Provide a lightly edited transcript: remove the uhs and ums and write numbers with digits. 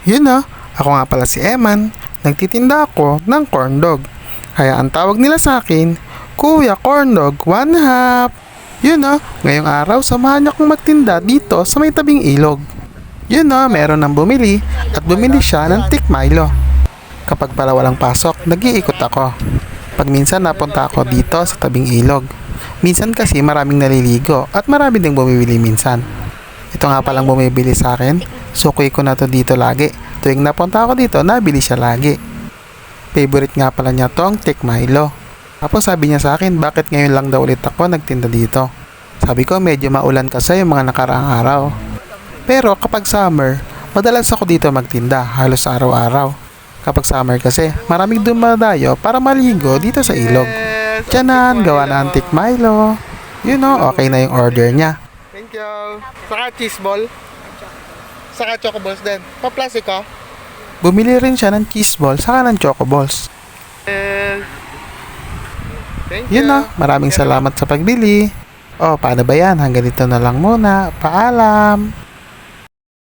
Yun na, ako nga pala si Eman. Nagtitinda ako ng corn dog. Kaya ang tawag nila sa akin, Kuya Corn Dog, one half. Yun na, ngayong araw samahan niyo akong magtinda dito sa may tabing ilog. Yun na, meron nang bumili at bumili siya ng Thick Milo. Kapag para walang pasok, nag-iikot ako. Pag minsan napunta ako dito sa tabing ilog. Minsan kasi maraming naliligo at marami ding bumibili minsan. Ito nga palang bumibili sa akin. Sukoy ko na to dito lagi. Tuwing napunta ako dito, nabili siya lagi. Favorite nga pala niya tong Thick Milo. Tapos sabi niya sa akin, bakit ngayon lang daw ulit ako nagtinda dito? Sabi ko, medyo maulan kasi yung mga nakaraang araw. Pero kapag summer, madalas ako dito magtinda, halos araw-araw. Kapag summer kasi, maraming dumadayo para maligo dito sa ilog. Tiyanan, gawa na ang Thick Milo. You know, okay na yung order niya. Thank you. Saka cheese ball. Saka choco balls din. Pa-plastic ka? Bumili rin siya ng cheese ball saka ng choco balls. Thank you. Yun na, maraming salamat sa pagbili. Oh, paano ba yan? Hanggang dito na lang muna. Paalam.